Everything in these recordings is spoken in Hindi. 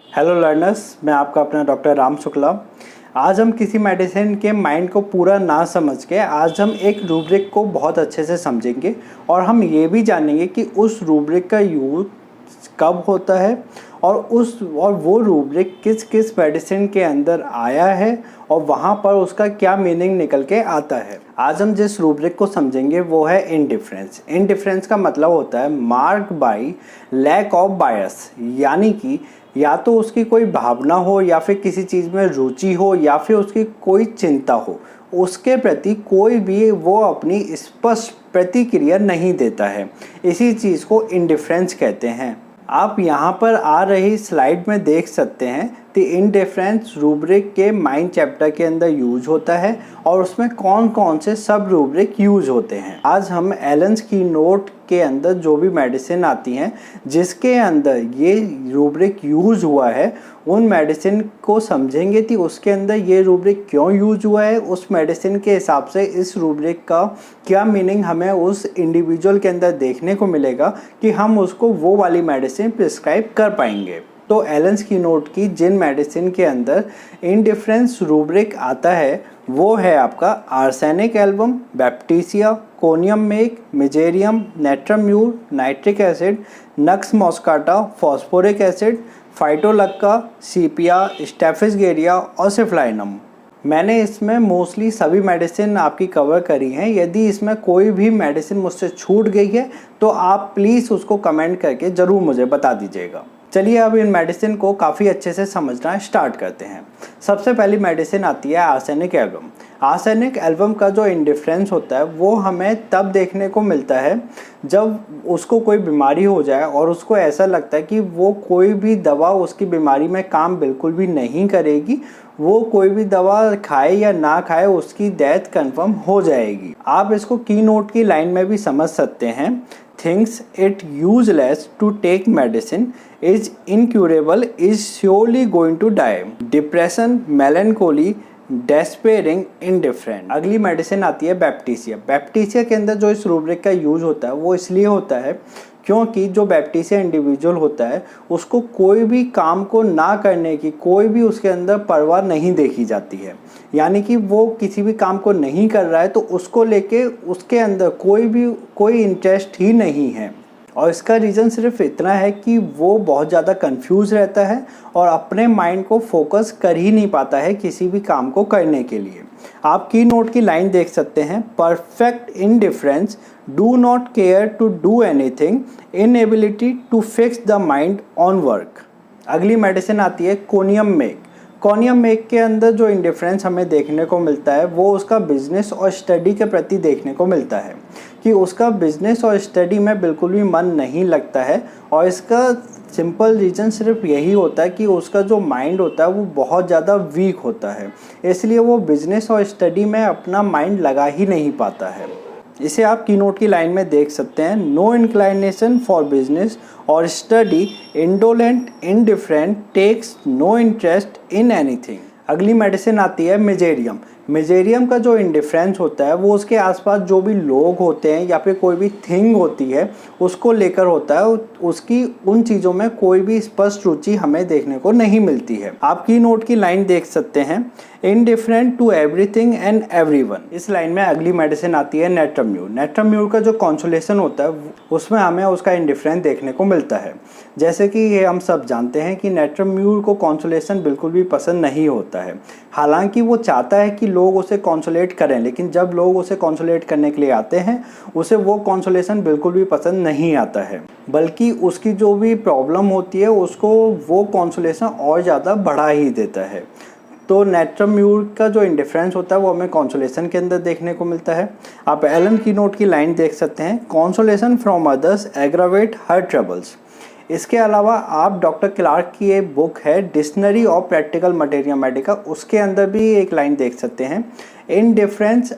हेलो लर्नर्स, मैं आपका अपना डॉक्टर राम शुक्ला। आज हम किसी मेडिसिन के माइंड को पूरा ना समझ के आज हम एक रूब्रिक को बहुत अच्छे से समझेंगे और हम ये भी जानेंगे कि उस रूब्रिक का यूज कब होता है और वो रूब्रिक किस किस मेडिसिन के अंदर आया है और वहाँ पर उसका क्या मीनिंग निकल के आता है। आज हम जिस रूब्रिक को समझेंगे वो है इंडिफरेंस। इंडिफरेंस का मतलब होता है marked by lack of bias, यानी कि या तो उसकी कोई भावना हो या फिर किसी चीज़ में रुचि हो या फिर उसकी कोई चिंता हो, उसके प्रति कोई भी वो अपनी स्पष्ट प्रतिक्रिया नहीं देता है। इसी चीज़ को इंडिफरेंस कहते हैं। आप यहाँ पर आ रही स्लाइड में देख सकते हैं कि इंडिफरेंस रूब्रिक के माइंड चैप्टर के अंदर यूज होता है और उसमें कौन कौन से सब रूब्रिक यूज होते हैं। आज हम एलन्स की नोट के अंदर जो भी मेडिसिन आती हैं जिसके अंदर ये रूब्रिक यूज हुआ है उन मेडिसिन को समझेंगे कि उसके अंदर ये रूब्रिक क्यों यूज हुआ है, उस मेडिसिन के हिसाब से इस रूब्रिक का क्या मीनिंग हमें उस इंडिविजुअल के अंदर देखने को मिलेगा कि हम उसको वो वाली मेडिसिन प्रिस्क्राइब कर पाएंगे। तो एलन्स की नोट की जिन मेडिसिन के अंदर इंडिफरेंस रूब्रिक आता है वो है आपका arsenic album, baptisia, conium mac, mezereum, natrum mur, nitric acid, nux moschata, phosphoric acid, phytolacca, sepia, staphysagria और सिफ्लाइनम। मैंने इसमें मोस्टली सभी मेडिसिन आपकी कवर करी हैं। यदि इसमें कोई भी मेडिसिन मुझसे छूट गई है तो आप प्लीज़ उसको कमेंट करके ज़रूर मुझे बता दीजिएगा। चलिए अब इन मेडिसिन को काफ़ी अच्छे से समझना स्टार्ट करते हैं। सबसे पहली मेडिसिन आती है आर्सेनिक एल्बम। आर्सेनिक एल्बम का जो इंडिफरेंस होता है वो हमें तब देखने को मिलता है जब उसको कोई बीमारी हो जाए और उसको ऐसा लगता है कि वो कोई भी दवा उसकी बीमारी में काम बिल्कुल भी नहीं करेगी, वो कोई भी दवा खाए या ना खाए उसकी डेथ कंफर्म हो जाएगी। आप इसको की नोट की लाइन में भी समझ सकते हैं। thinks it useless to take medicine, is incurable, is surely going to die, depression, melancholy, despairing, indifferent. अगली मेडिसिन आती है बैप्टीसिया। बैप्टीसिया के अंदर जो इस रूब्रिक का यूज होता है वो इसलिए होता है क्योंकि जो बैप्टीसिया इंडिविजुअल होता है उसको कोई भी काम को ना करने की कोई भी उसके अंदर परवाह नहीं देखी जाती है, यानी कि वो किसी भी काम को नहीं कर रहा है तो उसको लेके उसके अंदर कोई इंटरेस्ट ही नहीं है। और इसका रीज़न सिर्फ इतना है कि वो बहुत ज़्यादा कंफ्यूज रहता है और अपने माइंड को फोकस कर ही नहीं पाता है किसी भी काम को करने के लिए। आप की नोट की लाइन देख सकते हैं, perfect indifference, do not care to do anything, inability to fix the mind on work. अगली मेडिसिन आती है कोनियम मेक। कोनियम मेक के अंदर जो इंडिफरेंस हमें देखने को मिलता है वो उसका बिजनेस और स्टडी के प्रति देखने को मिलता है कि उसका बिजनेस और स्टडी में बिल्कुल भी मन नहीं लगता है और इसका सिंपल रीज़न सिर्फ यही होता है कि उसका जो माइंड होता है वो बहुत ज़्यादा वीक होता है, इसलिए वो बिजनेस और स्टडी में अपना माइंड लगा ही नहीं पाता है। इसे आप की नोट की लाइन में देख सकते हैं, नो इंक्लाइनेशन फॉर बिजनेस और study, indolent, indifferent, takes no interest in anything. अगली मेडिसिन आती है मिजेरियम। मिजेरियम का जो इंडिफरेंस होता है वो उसके आसपास जो भी लोग होते हैं या फिर कोई भी थिंग होती है उसको लेकर होता है, उसकी उन चीज़ों में कोई भी स्पष्ट रुचि हमें देखने को नहीं मिलती है। आप की नोट की लाइन देख सकते हैं, indifferent to everything and everyone. इस लाइन में अगली मेडिसिन आती है नेट्राम्यूर। नेट्राम्यूर का जो कॉन्सोलेशन होता है उसमें हमें उसका इंडिफरेंस देखने को मिलता है। जैसे कि ये हम सब जानते हैं कि नेट्राम्यूर को कॉन्सोलेशन बिल्कुल भी पसंद नहीं होता है, हालांकि वो चाहता है कि लोग उसे कॉन्सोलेट करें, लेकिन जब लोग उसे कॉन्सोलेट करने के लिए आते हैं उसे वो कॉन्सोलेशन बिल्कुल भी पसंद नहीं आता है, बल्कि उसकी जो भी प्रॉब्लम होती है उसको वो कॉन्सोलेशन और ज़्यादा बढ़ा ही देता है। तो नेट्राम्यूर का जो इंडिफरेंस होता है वो हमें कॉन्सोलेशन के अंदर देखने को मिलता है। आप एलन की नोट की लाइन देख सकते हैं, consolation from others aggravate her troubles. इसके अलावा आप डॉक्टर क्लार्क की एक बुक है dictionary of practical materia medica, उसके अंदर भी एक लाइन देख सकते हैं, indifference,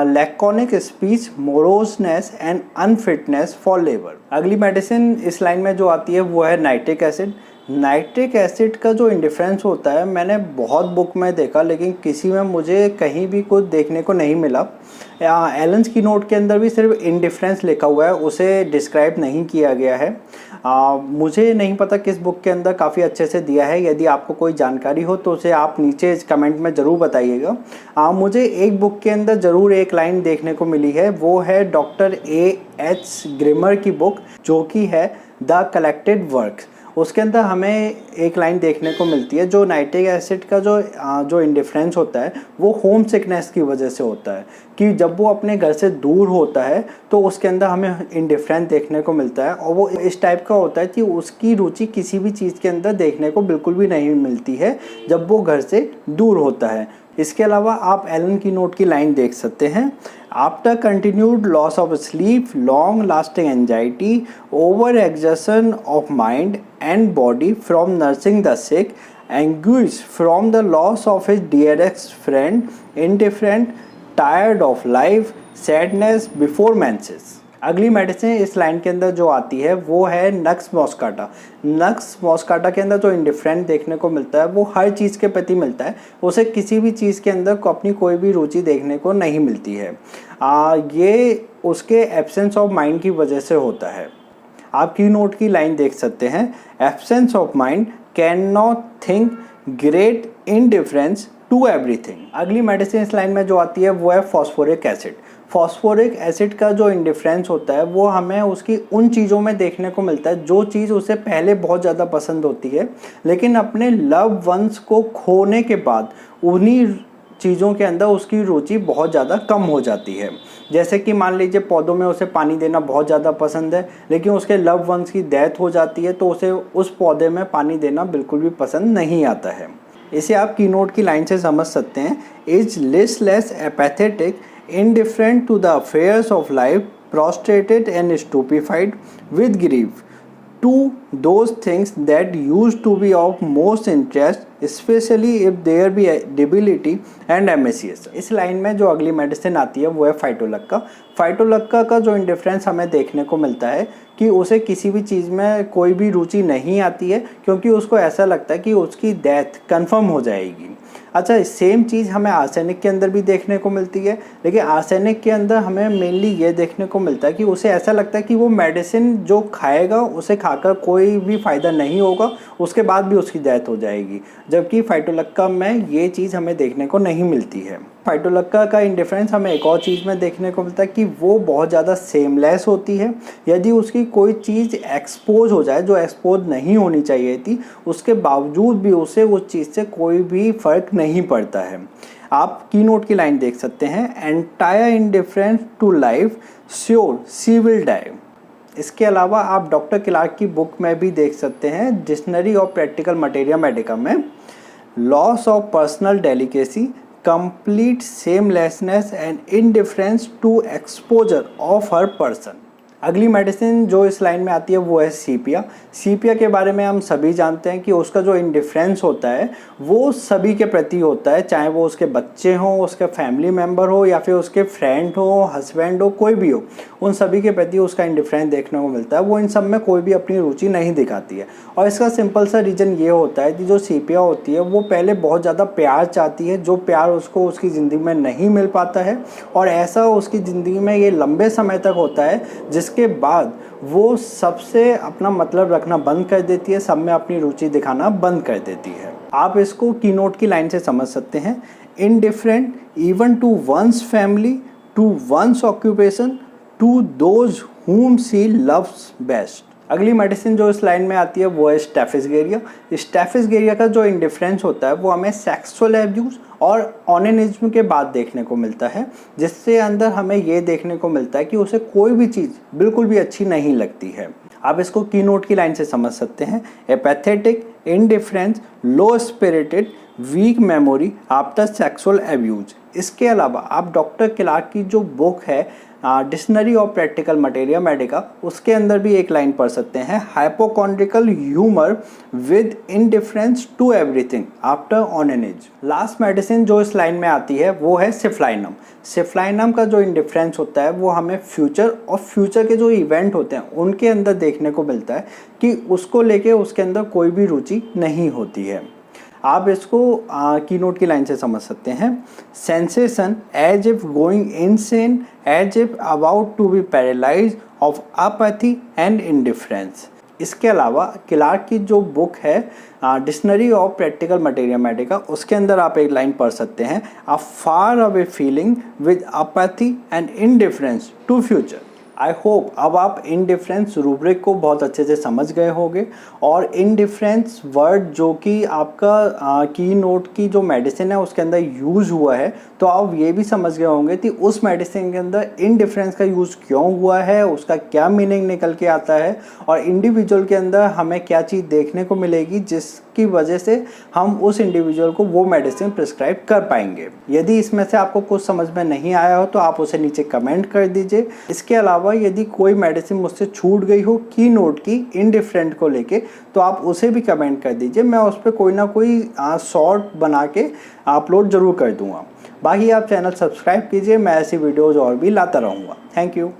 laconic speech, moroseness and unfitness for labour. अगली मेडिसिन इस लाइन में जो आती है वो है नाइट्रिक एसिड। नाइट्रिक एसिड का जो इंडिफरेंस होता है मैंने बहुत बुक में देखा लेकिन किसी में मुझे कहीं भी कुछ देखने को नहीं मिला। एलन्स की नोट के अंदर भी सिर्फ इंडिफरेंस लिखा हुआ है, उसे डिस्क्राइब नहीं किया गया है। मुझे नहीं पता किस बुक के अंदर काफ़ी अच्छे से दिया है। यदि आपको कोई जानकारी हो तो उसे आप नीचे कमेंट में ज़रूर बताइएगा। मुझे एक बुक के अंदर ज़रूर एक लाइन देखने को मिली है, वो है डॉक्टर A.H. ग्रिमर की बुक, जो कि है द कलेक्टेड वर्क्स। उसके अंदर हमें एक लाइन देखने को मिलती है, जो नाइट्रिक एसिड का जो इंडिफरेंस होता है वो होम सिकनेस की वजह से होता है, कि जब वो अपने घर से दूर होता है तो उसके अंदर हमें इंडिफरेंस देखने को मिलता है, और वो इस टाइप का होता है कि उसकी रुचि किसी भी चीज़ के अंदर देखने को बिल्कुल भी नहीं मिलती है जब वो घर से दूर होता है। इसके अलावा आप एलन की नोट की लाइन देख सकते हैं, after continued loss of sleep, long lasting anxiety, over exertion of mind and body from nursing the sick, anguish from the loss of his dearest friend, indifferent, tired of life, sadness before menses. अगली मेडिसिन इस लाइन के अंदर जो आती है वो है नक्स मॉस्काटा। नक्स मॉस्काटा के अंदर जो इंडिफरेंट देखने को मिलता है वो हर चीज़ के प्रति मिलता है, उसे किसी भी चीज़ के अंदर अपनी कोई भी रुचि देखने को नहीं मिलती है। ये उसके एब्सेंस ऑफ माइंड की वजह से होता है। आप की नोट की लाइन देख सकते हैं, absence of mind, can not think, great indifference to everything. अगली मेडिसिन इस लाइन में जो आती है वो है फॉस्फोरिक एसिड। फॉस्फोरिक एसिड का जो इंडिफरेंस होता है वो हमें उसकी उन चीज़ों में देखने को मिलता है जो चीज़ उसे पहले बहुत ज़्यादा पसंद होती है, लेकिन अपने लव वंस को खोने के बाद उन्हीं चीज़ों के अंदर उसकी रुचि बहुत ज़्यादा कम हो जाती है। जैसे कि मान लीजिए पौधों में उसे पानी देना बहुत ज़्यादा पसंद है, लेकिन उसके लव वंस की डेथ हो जाती है तो उसे उस पौधे में पानी देना बिल्कुल भी पसंद नहीं आता है। इसे आप कीनोट की लाइन से समझ सकते हैं, is listless, apathetic, indifferent to the affairs of life, prostrated and stupefied with grief to those things that used to be of most interest, especially if there be debility and emaciation। इस लाइन में जो अगली मेडिसिन आती है वो है फाइटोलक्का। फाइटोलक्का का जो इंडिफरेंस हमें देखने को मिलता है कि उसे किसी भी चीज़ में कोई भी रुचि नहीं आती है, क्योंकि उसको ऐसा लगता है कि उसकी डेथ कंफर्म हो जाएगी। अच्छा, सेम चीज़ हमें आर्सेनिक के अंदर भी देखने को मिलती है, लेकिन आर्सेनिक के अंदर हमें मेनली ये देखने को मिलता है कि उसे ऐसा लगता है कि वो मेडिसिन जो खाएगा उसे खाकर कोई भी फ़ायदा नहीं होगा, उसके बाद भी उसकी डेथ हो जाएगी, जबकि फाइटोलक्का में ये चीज़ हमें देखने को नहीं मिलती है। फाइटोलक्का का इंडिफरेंस हमें एक और चीज़ में देखने को मिलता है कि वो बहुत ज़्यादा सेमलेस होती है। यदि उसकी कोई चीज़ एक्सपोज हो जाए जो एक्सपोज नहीं होनी चाहिए थी, उसके बावजूद भी उसे उस चीज़ से कोई भी फ़र्क नहीं पड़ता है। आप कीनोट की लाइन देख सकते हैं, entire indifference to life, sure she will die. इसके अलावा आप डॉक्टर क्लार्क की बुक में भी देख सकते हैं, dictionary of practical materia medica में, loss of personal delicacy, complete shamelessness and indifference to exposure of her person। अगली मेडिसिन जो इस लाइन में आती है वो है सीपिया। सीपिया के बारे में हम सभी जानते हैं कि उसका जो इंडिफरेंस होता है वो सभी के प्रति होता है, चाहे वो उसके बच्चे हों, उसके फैमिली मेम्बर हो, या फिर उसके फ्रेंड हो, हस्बैंड हो, कोई भी हो, उन सभी के प्रति उसका इंडिफरेंस देखने को मिलता है। वो इन सब में कोई भी अपनी रुचि नहीं दिखाती है, और इसका सिंपल सा रीज़न ये होता है कि जो सीपिया होती है वो पहले बहुत ज़्यादा प्यार चाहती है, जो प्यार उसको उसकी ज़िंदगी में नहीं मिल पाता है, और ऐसा उसकी ज़िंदगी में ये लंबे समय तक होता है, जिसके बाद वो सबसे अपना मतलब रखना बंद कर देती है, सब में अपनी रुचि दिखाना बंद कर देती है। आप इसको कीनोट की लाइन से समझ सकते हैं, indifferent even to one's family, to one's occupation, to those whom she loves best। अगली मेडिसिन जो इस लाइन में आती है वो है स्टेफिसगेरिया। स्टेफिसगेरिया का जो इंडिफरेंस होता है वो हमें सेक्सुअल एब्यूज़ और ओनेनिज्म के बाद देखने को मिलता है, जिससे अंदर हमें ये देखने को मिलता है कि उसे कोई भी चीज़ बिल्कुल भी अच्छी नहीं लगती है। आप इसको कीनोट की लाइन से समझ सकते हैं, apathetic, indifference, low spirited, weak memory after sexual abuse. इसके अलावा आप डॉक्टर क्लार्क की जो बुक है dictionary of practical materia medica, उसके अंदर भी एक लाइन पढ़ सकते हैं, hypochondriacal humour with indifference to everything after onanism. Last medicine जो इस लाइन में आती है वो है सिफ्लाइनम। सिफ्लाइनम का जो इंडिफरेंस होता है वो हमें फ्यूचर और फ्यूचर के जो इवेंट होते हैं उनके अंदर देखने को मिलता है कि उसको लेके उसके अंदर कोई भी रुचि नहीं होती है। आप इसको कीनोट की लाइन से समझ सकते हैं, sensation as if going insane, as if about to be paralyse, of apathy and indifference. इसके अलावा क्लार्क की जो बुक है dictionary of practical material medica, उसके अंदर आप एक लाइन पढ़ सकते हैं, a far away feeling with apathy and indifference to future. I hope अब आप इनडिफरेंस रूब्रिक को बहुत अच्छे से समझ गए होंगे और इनडिफरेंस वर्ड जो कि आपका की नोट की जो मेडिसिन है उसके अंदर यूज़ हुआ है, तो आप ये भी समझ गए होंगे कि उस मेडिसिन के अंदर इनडिफरेंस का यूज़ क्यों हुआ है, उसका क्या मीनिंग निकल के आता है और इंडिविजुअल के अंदर हमें क्या चीज़ देखने को मिलेगी जिसकी वजह से हम उस इंडिविजुअल को वो मेडिसिन प्रिस्क्राइब कर पाएंगे। यदि इसमें से आपको कुछ समझ में नहीं आया हो तो आप उसे नीचे कमेंट कर दीजिए। इसके अलावा यदि कोई मेडिसिन मुझसे छूट गई हो की नोट की इनडिफरेंट को लेके, तो आप उसे भी कमेंट कर दीजिए, मैं उस पर कोई ना कोई शॉर्ट बना के अपलोड जरूर कर दूंगा। बाकी आप चैनल सब्सक्राइब कीजिए, मैं ऐसी वीडियोज़ और भी लाता रहूँगा। Thank you.